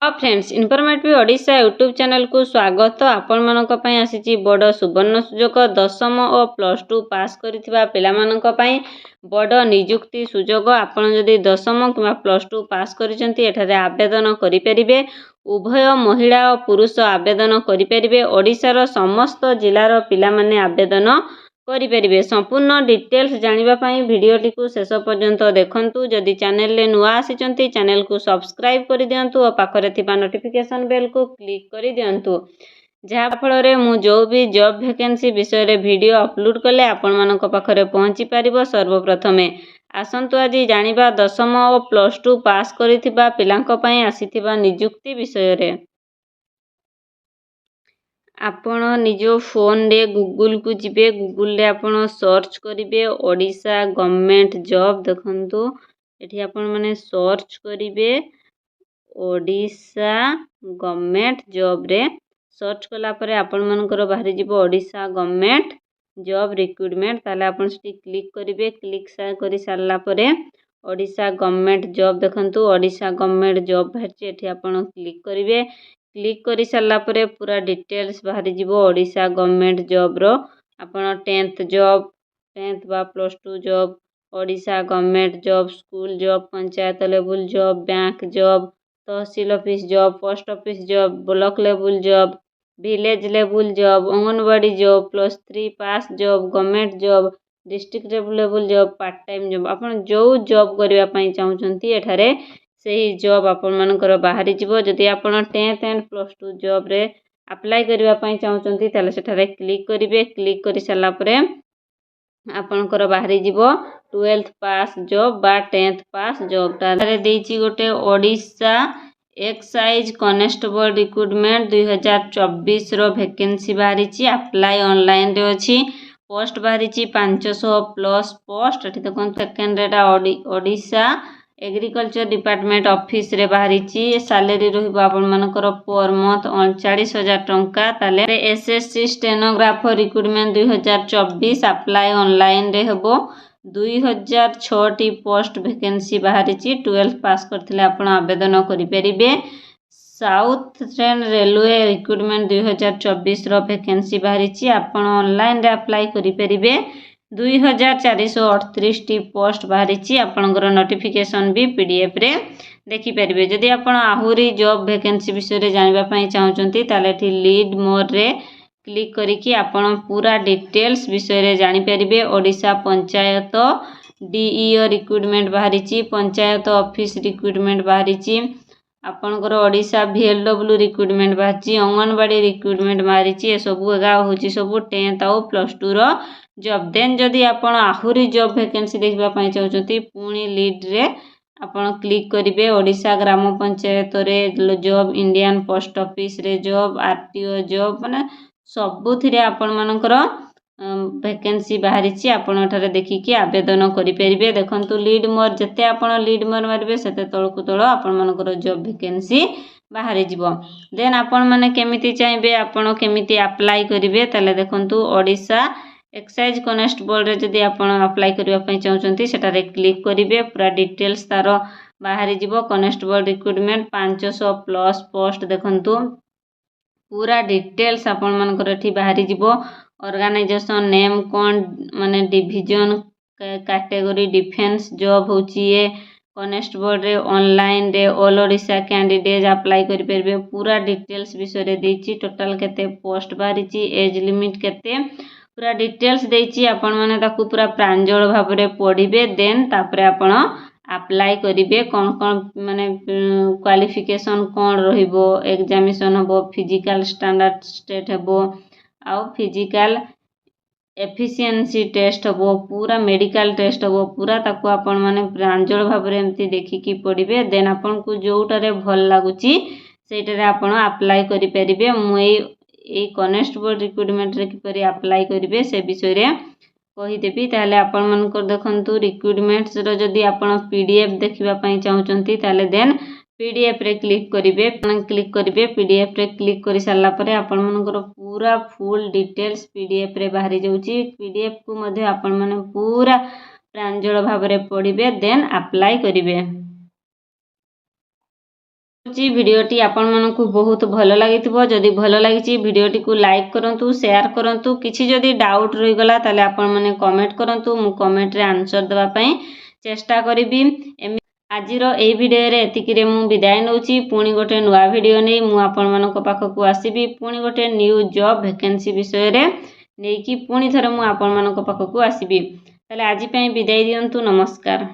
Friends informative Odisha YouTube channel को स्वागत। आपण मानक पई आसीची बड़ सुवर्ण सुजोग। दशम और प्लस टू पास करिथिबा पिला मानक पई बड़ नियुक्ति सुजोग। आपण जदि दशम किंवा प्लस टू पास करिसेंती एठारे आवेदन करि परिबे। उभय महिला और पुरुष आवेदन करि परिबे। ओडिशार समस्त जिल्लार पिला माने आवेदन करिपरिबे। संपूर्ण डिटेल्स जानिबा पई भिडियोटी को शेष पर्यंत देखंतु। जदि चैनल ले नुआ आसीचंती चैनल को सब्सक्राइब करि दियंतु और पाखरे थिबा नोटिफिकेशन बेल को क्लिक करि दियंतु, जहा फଳରେ ମୁଁ जो भी जॉब वैकेंसी विषय रे वीडियो अपलोड कले आपण मानक पाखरे पहुंची परिबो सर्वप्रथमे। आसंतु आज जानिबा दशम और प्लस टू पास करिथिबा पिलांक पई आसीथिबा नियुक्ति विषय रे। आपण निज फोन रे गूगल को जिबे। गूगल रे आपण सर्च करिवे ओडिशा गवर्नमेंट जॉब। देखंतु एठी आपण माने सर्च करिवे ओडिशा गवर्नमेंट जॉब रे। सर्च कला परे आपण मानकर बाहरी जिवो ओडिशा गवर्नमेंट जॉब रिक्रूटमेंट। ताले आपण सेठी क्लिक करिवे। क्लिक करि सारला परे ओडिशा गवर्नमेंट जॉब देखंतु ओडिशा गवर्नमेंट जॉब बाहरची। एठी आपण क्लिक करिवे। क्लिक करि सारला परे पूरा डिटेल्स बाहरी जिवो ओडिशा गवर्नमेंट जॉब रो। आपण 10th जॉब 10th बा plus two job Odisha government job school job panchayat level job bank job tehsil office job post office job block level job village level job anganwadi job +3 pass job government job district level job part time job. आपण जो job करबा पई चाहुचंती एठारे सेही job आपण मानकर बाहरी जिवो। जदि आपण 10th and plus two job रे अप्लाई करबा पई चाहुचंती ताले सेठारे क्लिक करिवे। क्लिक करि सारला परे आपणकर बाहरी जिवो 12th पास जॉब बा 10th पास जॉब। तारे देइची गोटे ओडिशा एक्साइज कॉन्स्टेबल रिक्रूटमेंट 2024 रो वैकेंसी बाहरीची। अप्लाई ऑनलाइन रे अछि। पोस्ट बाहरीची 500 प्लस पोस्ट। एठी देखन सेकंड रेटा ओडिशा एग्रीकल्चर डिपार्टमेंट ऑफिस रे बाहरीची। सैलरी रहिबो आपण मानकर पर मंथ 39,000 टंका। ताले SSC stenographer recruitment 2024 apply online रे हेबो। 2006 टी पोस्ट वैकेंसी बाहरीची। 12th पास करथिले आपण आवेदन करि परिबे। साउथ ट्रेन रेलवे रिक्रूटमेंट 2024 रो वैकेंसी बाहरीची। आपण ऑनलाइन रे अप्लाई करि परिबे। 2438 टी पोस्ट बाहरीची। आपणकर नोटिफिकेशन भी पीडीएफ रे देखि परिबे। जदि आपण आहुरी जॉब वैकेंसी विषय रे जानबा पई चाहुचंती ताले एठी लीड मोर रे क्लिक करिकि आपण पूरा डिटेल्स विषय रे जानि परिबे। ओडिशा पंचायत डीईओ रिक्रूटमेंट बाहरीची। पंचायत ऑफिस रिक्रूटमेंट बाहरीची। आपणकर ओडिशा VLW रिक्रूटमेंट बाहरीची। अंगनवाड़ी रिक्रूटमेंट बाहरीची। ए सब एगा होची सब 10th और प्लस टू रो जॉब। देन जदि आपण आहुरी जॉब वैकेंसी देखबा पई चाहुचंती पुणी लीड रे आपण क्लिक करिवे। ओडिशा ग्राम पंचायत रे जॉब इंडियन पोस्ट ऑफिस रे जॉब आरटीओ जॉब माने सबुथिरे आपण मानकर वैकेंसी बाहरीची। आपण एठारे देखिकी आवेदन करि परिबे। देखंतु लीड मोर जते आपण लीड मोर मारबे सेते तळकु तळ आपण मानकर जॉब वैकेंसी बाहरी जिवो। देन आपण माने केमिति चाइबे आपण केमिति अप्लाई करिवे ताले देखंतु ओडिशा एक्साइज कॉन्स्टेबल रे जदि आपण अप्लाई करबा पई चाहुचंती सेटारे क्लिक करिवे। पूरा डिटेल्स तारो बाहरी जिवो। कॉन्स्टेबल रिक्रूटमेंट 500 प्लस पोस्ट देखंतु पूरा डिटेल्स आपण मानकर एठी बाहरी जिवो। ऑर्गेनाइजेशन नेम कोन माने डिवीजन कैटेगरी डिफेंस जॉब होची। ए कॉन्स्टेबल रे ऑनलाइन रे ऑल ओडिशा कैंडिडेट अप्लाई करि परबे। पूरा डिटेल्स विषय रे देछि। टोटल केते पोस्ट बाहरीची एज लिमिट केते पूरा डिटेल्स देछि। आपण माने ताकू पूरा प्रांजल भाव रे पढिबे। देन तापरे आपण अप्लाई करिवे। कोन कोन माने क्वालिफिकेशन कोन रहिबो एग्जामिनेशन हबो फिजिकल स्टैंडर्ड स्टेट हबो आ फिजिकल एफिशिएंसी टेस्ट हबो पूरा मेडिकल टेस्ट हबो पूरा ताकू आपण माने प्रांजल भाव रे एम्ति देखिकी पढिबे। देन आपण को जोटारे भल लागुची सेटारे आपण अप्लाई करि परिबे। मु ए कॉन्स्टेबल रिक्रूटमेंट रे किपरि अप्लाई करिवे से विषय रे कहि देबी। ताले आपण मानकर देखंतु रिक्रूटमेंट्स रो जदि आपण पीडीएफ देखिबा पई चाहुचंती ताले देन पीडीएफ रे क्लिक करिवे। क्लिक करिवे पीडीएफ रे क्लिक करि सारला परे आपण मानकर पूरा फुल डिटेल्स पीडीएफ रे बाहरी जाउची। पीडीएफ को मध्ये आपण माने पूरा प्रांजल भाव रे पढिबे। देन अप्लाई करिवे। भिडियोटी आपण मानकु बहुत भल लगी जदि भल लगी भिडियोटी को लाइक करूँ शेयर करूँ किसी जदि डाउट रही गला ताले आपण माने कमेंट करूँ मु कमेंट रे आंसर देवाई चेष्टा करी। आजिर एई भिडियो रे एतिकिरे मु विदाय नउची पुणी गोटे नुआ भिडियो नै मु आपण मानक पाखकु आसीबी पुणी गोटे न्यू जॉब वैकेंसी विषय रे नेकी पुणी थरे मु आपण मानक पाखकु आसीबी। ताले आजि पई विदाय दियंतु नमस्कार।